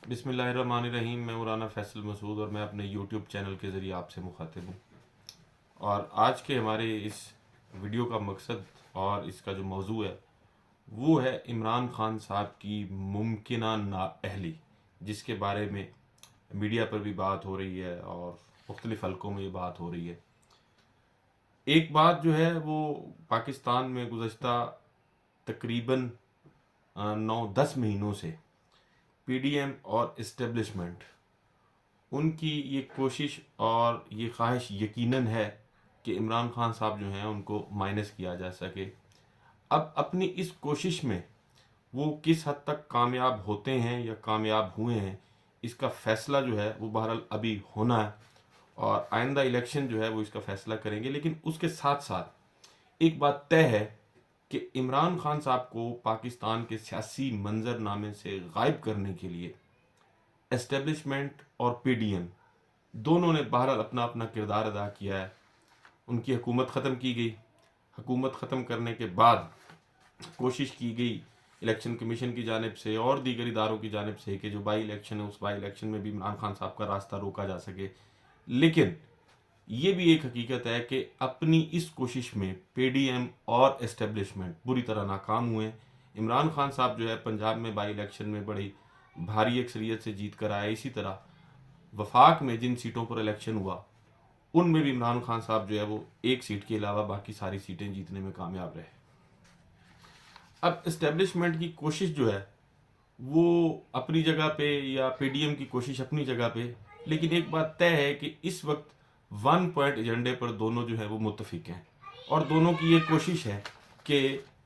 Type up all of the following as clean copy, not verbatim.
बिस्मिल्लाहिर्रहमानिर्रहीम। मैं मौलाना फैसल मसूद और मैं अपने यूट्यूब चैनल के ज़रिए आपसे मुखातिब हूँ। और आज के हमारे इस वीडियो का मकसद और इसका जो मौजू है वो है इमरान खान साहब की मुमकिना नाअहली, जिसके बारे में मीडिया पर भी बात हो रही है और मुख्तलिफ़ हलकों में ये बात हो रही है। एक बात जो है वो पाकिस्तान में गुज़श्ता तकरीबन 9-10 महीनों से पीडीएम और इस्टेब्लिशमेंट उनकी ये कोशिश और ये ख्वाहिश यकीनन है कि इमरान खान साहब जो हैं उनको माइनस किया जा सके। अब अपनी इस कोशिश में वो किस हद तक कामयाब होते हैं या कामयाब हुए हैं, इसका फ़ैसला जो है वो बहरहाल अभी होना है और आइंदा इलेक्शन जो है वो इसका फ़ैसला करेंगे। लेकिन उसके साथ साथ एक बात तय है कि इमरान खान साहब को पाकिस्तान के सियासी मंजरनामे से गायब करने के लिए एस्टेब्लिशमेंट और पीडीएम दोनों ने बहरहाल अपना अपना किरदार अदा किया है। उनकी हुकूमत ख़त्म की गई। हुकूमत ख़त्म करने के बाद कोशिश की गई इलेक्शन कमीशन की जानिब से और दीगर इदारों की जानिब से कि जो बाई इलेक्शन है उस बाई इलेक्शन में भी इमरान खान साहब का रास्ता रोका जा सके। लेकिन ये भी एक हकीकत है कि अपनी इस कोशिश में पीडीएम और एस्टेब्लिशमेंट बुरी तरह नाकाम हुए। इमरान खान साहब जो है पंजाब में बाई इलेक्शन में बड़ी भारी अक्सरियत से जीत कर आए। इसी तरह वफाक में जिन सीटों पर इलेक्शन हुआ उनमें भी इमरान खान साहब जो है वो एक सीट के अलावा बाकी सारी सीटें जीतने में कामयाब रहे। अब इस्टेब्लिशमेंट की कोशिश जो है वो अपनी जगह पे या पीडीएम की कोशिश अपनी जगह पे, लेकिन एक बात तय है कि इस वक्त वन पॉइंट एजेंडे पर दोनों जो है वो मुत्तफिक हैं और दोनों की ये कोशिश है कि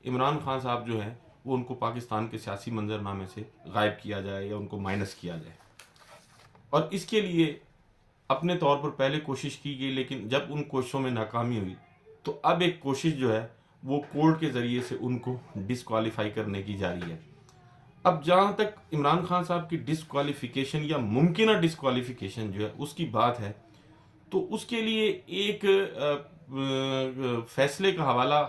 इमरान खान साहब जो हैं वो उनको पाकिस्तान के सियासी मंजरनामे से गायब किया जाए या उनको माइनस किया जाए। और इसके लिए अपने तौर पर पहले कोशिश की गई, लेकिन जब उन कोशिशों में नाकामी हुई तो अब एक कोशिश जो है वो कोर्ट के ज़रिए से उनको डिसक्वालीफाई करने की जारी है। अब जहाँ तक इमरान खान साहब की डिसक्वालिफिकेशन या मुमकिन डिसक्वालिफिकेशन जो है उसकी बात है, तो उसके लिए एक फैसले का हवाला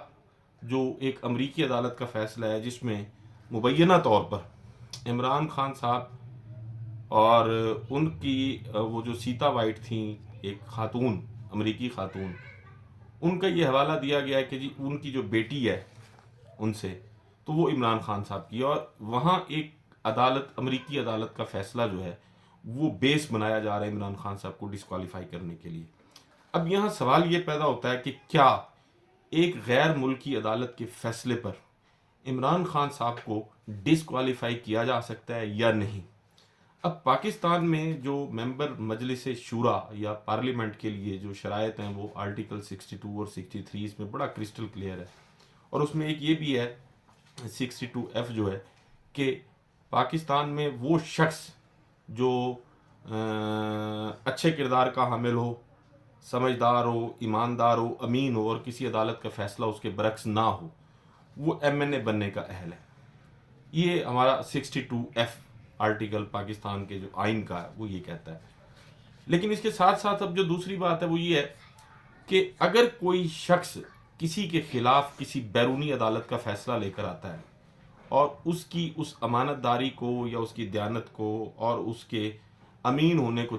जो एक अमरीकी अदालत का फ़ैसला है जिसमें मुबैना तौर पर इमरान खान साहब और उनकी वो जो सीता वाइट थी, एक खातून, अमरीकी खातून, उनका ये हवाला दिया गया है कि जी उनकी जो बेटी है उनसे, तो वो इमरान खान साहब की, और वहाँ एक अदालत, अमरीकी अदालत का फ़ैसला जो है वो बेस बनाया जा रहा है इमरान खान साहब को डिसक्वालीफाई करने के लिए। अब यहाँ सवाल ये पैदा होता है कि क्या एक गैर मुल्की अदालत के फ़ैसले पर इमरान खान साहब को डिसक्वालीफाई किया जा सकता है या नहीं। अब पाकिस्तान में जो मेंबर मजलिस शूरा या पार्लियामेंट के लिए जो शराइत हैं वो आर्टिकल 62 और 63 इसमें बड़ा क्रिस्टल क्लियर है, और उसमें एक ये भी है 62F जो है कि पाकिस्तान में वो शख्स जो अच्छे किरदार का हामिल हो, समझदार हो, ईमानदार हो, अमीन हो और किसी अदालत का फ़ैसला उसके बरक्स ना हो, वो एमएनए बनने का अहल है। ये हमारा 62F आर्टिकल पाकिस्तान के जो आइन का है वो ये कहता है। लेकिन इसके साथ साथ अब जो दूसरी बात है वो ये है कि अगर कोई शख्स किसी के खिलाफ किसी बैरूनी अदालत का फैसला लेकर आता है और उसकी उस अमानतदारी को या उसकी दयानत को और उसके अमीन होने को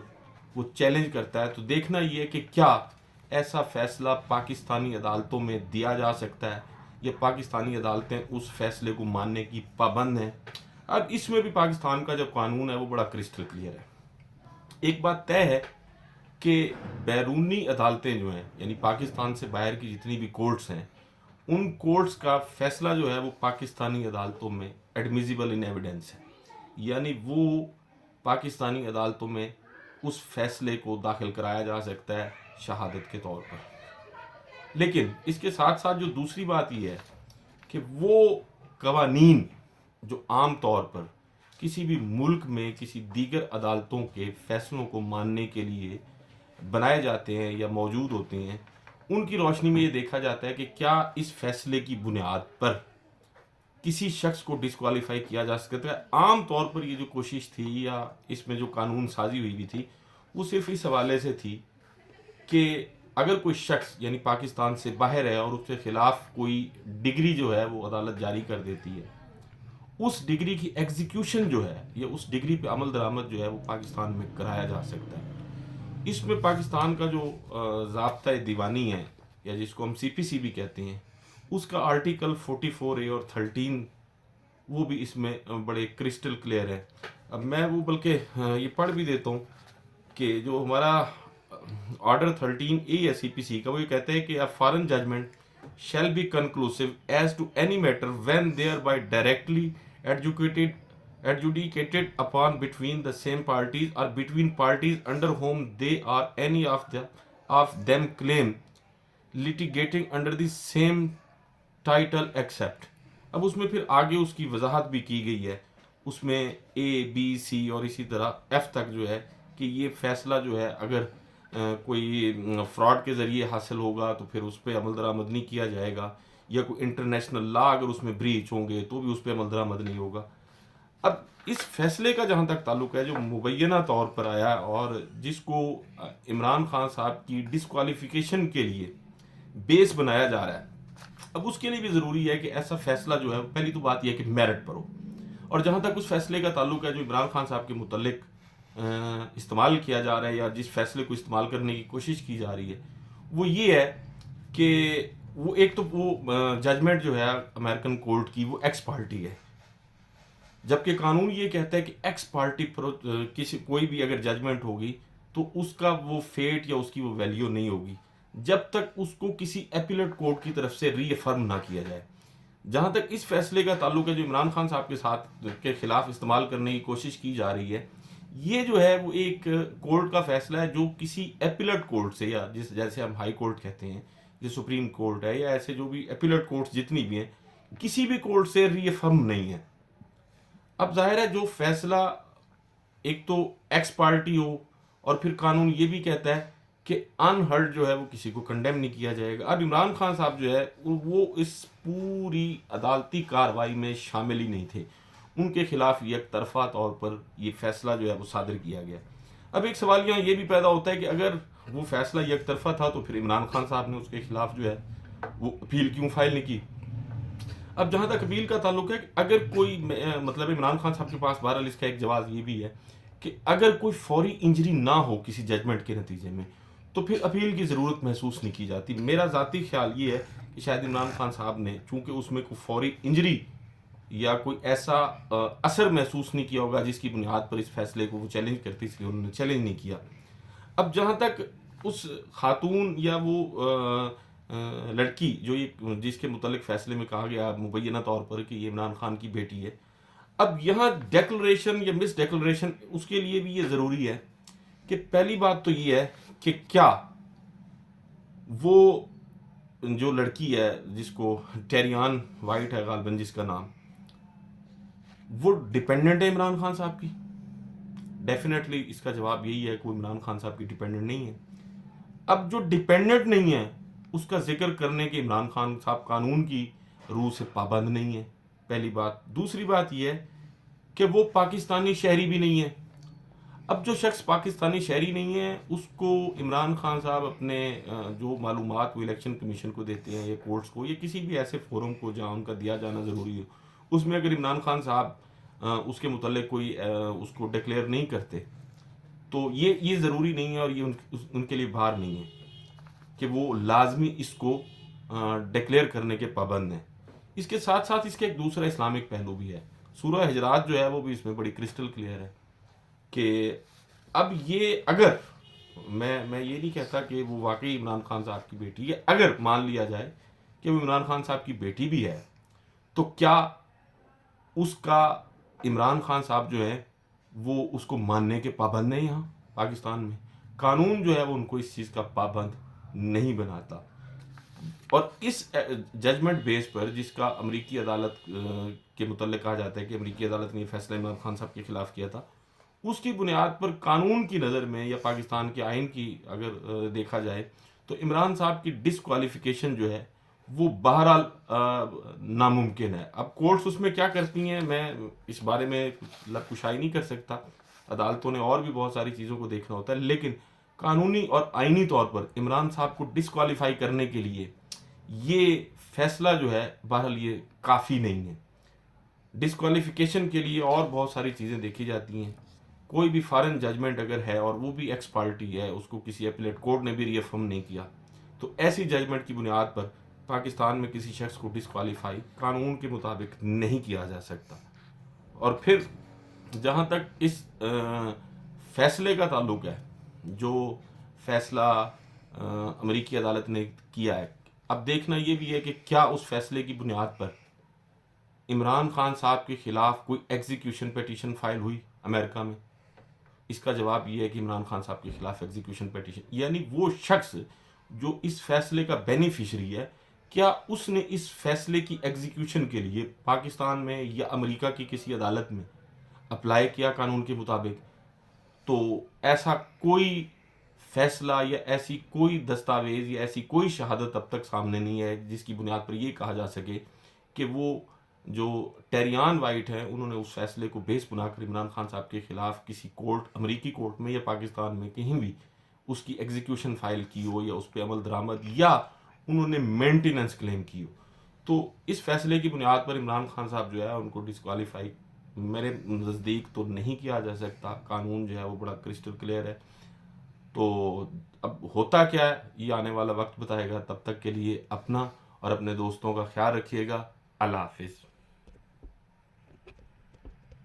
वो चैलेंज करता है, तो देखना ये है कि क्या ऐसा फैसला पाकिस्तानी अदालतों में दिया जा सकता है या पाकिस्तानी अदालतें उस फैसले को मानने की पाबंद हैं। अब इसमें भी पाकिस्तान का जो कानून है वो बड़ा क्रिस्टल क्लियर है। एक बात तय है कि बैरूनी अदालतें जो हैं, यानी पाकिस्तान से बाहर की जितनी भी कोर्ट्स हैं, उन कोर्ट्स का फैसला जो है वो पाकिस्तानी अदालतों में एडमिजिबल इन एविडेंस है, यानी वो पाकिस्तानी अदालतों में उस फैसले को दाखिल कराया जा सकता है शहादत के तौर पर। लेकिन इसके साथ साथ जो दूसरी बात ये है कि वो कवानीन जो आम तौर पर किसी भी मुल्क में किसी दीगर अदालतों के फैसलों को मानने के लिए बनाए जाते हैं या मौजूद होते हैं, उनकी रोशनी में ये देखा जाता है कि क्या इस फैसले की बुनियाद पर किसी शख्स को डिस्क्वालीफाई किया जा सकता है। आम तौर पर ये जो कोशिश थी या इसमें जो कानून साजी हुई भी थी वो सिर्फ इस हवाले से थी कि अगर कोई शख्स यानी पाकिस्तान से बाहर है और उसके खिलाफ कोई डिग्री जो है वो अदालत जारी कर देती है, उस डिग्री की एग्जीक्यूशन जो है या उस डिग्री पे अमल दरामद जो है वो पाकिस्तान में कराया जा सकता है। इसमें पाकिस्तान का जो ज़ाब्ता दीवानी है या जिसको हम सीपीसी भी कहते हैं, उसका आर्टिकल 44A और 13 वो भी इसमें बड़े क्रिस्टल क्लियर है। अब मैं वो बल्कि ये पढ़ भी देता हूँ कि जो हमारा ऑर्डर 13A या सीपीसी का, वो ये कहते हैं कि a foreign judgment shall be conclusive as to any matter when thereby directly adjudicated upon between the same parties or between parties under whom they are any of them claim litigating under the same title except। अब उसमें फिर आगे उसकी वजाहत भी की गई है, उसमें ए बी सी और इसी तरह एफ तक जो है कि ये फैसला जो है अगर कोई फ्रॉड के ज़रिए हासिल होगा तो फिर उस पर अमल दरामद नहीं किया जाएगा, या कोई इंटरनेशनल लॉ अगर उसमें ब्रीच होंगे तो भी उस पर अमल दरामद नहीं होगा। अब इस फैसले का जहाँ तक ताल्लुक है जो मुबैना तौर पर आया और जिसको इमरान खान साहब की डिस्क्वालिफिकेशन के लिए बेस बनाया जा रहा है, अब उसके लिए भी ज़रूरी है कि ऐसा फैसला जो है, पहली तो बात यह है कि मेरिट पर हो। और जहाँ तक उस फैसले का ताल्लुक है जो इमरान खान साहब के मुतल्लिक इस्तेमाल किया जा रहा है या जिस फैसले को इस्तेमाल करने की कोशिश की जा रही है, वो ये है कि वो एक तो वो जजमेंट जो है अमेरिकन कोर्ट की वो एक्स पार्टी है, जबकि कानून ये कहता है कि एक्स पार्टी किसी कोई भी अगर जजमेंट होगी तो उसका वो फेट या उसकी वो वैल्यू नहीं होगी जब तक उसको किसी एपिलेट कोर्ट की तरफ से रीअफर्म ना किया जाए। जहां तक इस फैसले का ताल्लुक है जो इमरान खान साहब के साथ के खिलाफ इस्तेमाल करने की कोशिश की जा रही है, ये जो है वो एक कोर्ट का फैसला है जो किसी एपिलेट कोर्ट से, या जैसे हम हाई कोर्ट कहते हैं, जो सुप्रीम कोर्ट है, या ऐसे जो भी एपिलेट कोर्ट्स जितनी भी हैं, किसी भी कोर्ट से रीअफर्म नहीं है। अब जाहिर है जो फैसला एक तो एक्स पार्टी हो और फिर कानून ये भी कहता है कि अनहर्ड जो है वो किसी को कंडेम नहीं किया जाएगा। अब इमरान खान साहब जो है वो इस पूरी अदालती कार्रवाई में शामिल ही नहीं थे, उनके खिलाफ एक तरफा तौर पर ये फैसला जो है वो सादर किया गया। अब एक सवाल यहाँ ये भी पैदा होता है कि अगर वो फैसला एक तरफा था तो फिर इमरान खान साहब ने उसके खिलाफ जो है वो अपील क्यों फाइल नहीं की। अब जहां तक अपील का ताल्लुक है, अगर कोई मतलब इमरान खान साहब के पास बहरहाल इसका एक जवाब ये भी है कि अगर कोई फौरी इंजरी ना हो किसी जजमेंट के नतीजे में तो फिर अपील की ज़रूरत महसूस नहीं की जाती। मेरा ज़ाती ख्याल ये है कि शायद इमरान खान साहब ने चूंकि उसमें कोई फौरी इंजरी या कोई ऐसा असर महसूस नहीं किया होगा जिसकी बुनियाद पर इस फैसले को वो चैलेंज करती, इसलिए उन्होंने चैलेंज नहीं किया। अब जहाँ तक उस खातून या वो लड़की जो ये जिसके मुतालिक फैसले में कहा गया मुबैना तौर पर कि ये इमरान खान की बेटी है, अब यहाँ डेक्लरेशन या मिस डेक्लरेशन उसके लिए भी ये ज़रूरी है कि पहली बात तो ये है कि क्या वो जो लड़की है जिसको टेरियान वाइट है गालबन जिसका नाम, वो डिपेंडेंट है इमरान खान साहब की? डेफिनेटली इसका जवाब यही है कि वो इमरान खान साहब की डिपेंडेंट नहीं है। अब जो डिपेंडेंट नहीं है उसका जिक्र करने के इमरान खान साहब कानून की रूह से पाबंद नहीं है, पहली बात। दूसरी बात यह है कि वो पाकिस्तानी शहरी भी नहीं है। अब जो शख्स पाकिस्तानी शहरी नहीं है उसको इमरान खान साहब अपने जो मालूमात वो इलेक्शन कमीशन को देते हैं या कोर्ट्स को या किसी भी ऐसे फोरम को जहाँ उनका दिया जाना ज़रूरी हो, उसमें अगर इमरान खान साहब उसके मुतल्लिक कोई उसको डिक्लेयर नहीं करते तो ये ज़रूरी नहीं है और ये उनके लिए भार नहीं है कि वो लाजमी इसको डिक्लेयर करने के पाबंद हैं। इसके साथ साथ इसके एक दूसरा इस्लामिक पहलू भी है। सूरह हिजरात जो है वो भी इसमें बड़ी क्रिस्टल क्लियर है कि अब ये अगर मैं ये नहीं कहता कि वो वाकई इमरान खान साहब की बेटी है, अगर मान लिया जाए कि वो इमरान खान साहब की बेटी भी है तो क्या उसका इमरान खान साहब जो है वो उसको मानने के पाबंद नहीं? यहाँ पाकिस्तान में कानून जो है वो उनको इस चीज़ का पाबंद नहीं बनाता। और इस जजमेंट बेस पर जिसका अमरीकी अदालत के मुतल्लिक कहा जाता है कि अमरीकी अदालत ने फैसला इमरान खान साहब के खिलाफ किया था, उसकी बुनियाद पर कानून की नज़र में या पाकिस्तान के आइन की अगर देखा जाए तो इमरान साहब की डिस्क्वालिफिकेशन जो है वो बहरहाल नामुमकिन है। अब कोर्ट्स उसमें क्या करती हैं मैं इस बारे में लबकुशाई नहीं कर सकता, अदालतों ने और भी बहुत सारी चीज़ों को देखना होता है, लेकिन कानूनी और आइनी तौर पर इमरान साहब को डिस्क्वालीफाई करने के लिए ये फैसला जो है बहरहाल ये काफ़ी नहीं है। डिस्क्वालिफिकेशन के लिए और बहुत सारी चीज़ें देखी जाती हैं। कोई भी फॉरेन जजमेंट अगर है और वो भी एक्स पार्टी है, उसको किसी अपीलेट कोर्ट ने भी रीअफर्म नहीं किया, तो ऐसी जजमेंट की बुनियाद पर पाकिस्तान में किसी शख्स को डिस्क्वालीफाई कानून के मुताबिक नहीं किया जा सकता। और फिर जहाँ तक इस फैसले का ताल्लुक है, जो फैसला अमेरिकी अदालत ने किया है, अब देखना ये भी है कि क्या उस फैसले की बुनियाद पर इमरान खान साहब के खिलाफ कोई एग्जीक्यूशन पिटीशन फाइल हुई अमेरिका में। इसका जवाब ये है कि इमरान खान साहब के खिलाफ एग्जीक्यूशन पिटीशन, यानी वो शख्स जो इस फैसले का बेनिफिशरी है, क्या उसने इस फैसले की एग्जीक्यूशन के लिए पाकिस्तान में या अमेरिका की किसी अदालत में अप्लाई किया कानून के मुताबिक? तो ऐसा कोई फैसला या ऐसी कोई दस्तावेज या ऐसी कोई शहादत अब तक सामने नहीं है जिसकी बुनियाद पर यह कहा जा सके कि वो जो टेरियान वाइट हैं उन्होंने उस फैसले को बेस बनाकर इमरान खान साहब के खिलाफ किसी कोर्ट, अमेरिकी कोर्ट में या पाकिस्तान में कहीं भी उसकी एग्जीक्यूशन फाइल की हो या उस पर अमल दरामद या उन्होंने मेंटेनेंस क्लेम की हो। तो इस फैसले की बुनियाद पर इमरान खान साहब जो है उनको डिस्क्वालीफाई मेरे नज़दीक तो नहीं किया जा सकता। कानून जो है वो बड़ा क्रिस्टल क्लियर है। तो अब होता क्या है ये आने वाला वक्त बताएगा। तब तक के लिए अपना और अपने दोस्तों का ख्याल रखिएगा। अल्लाह हाफिज़।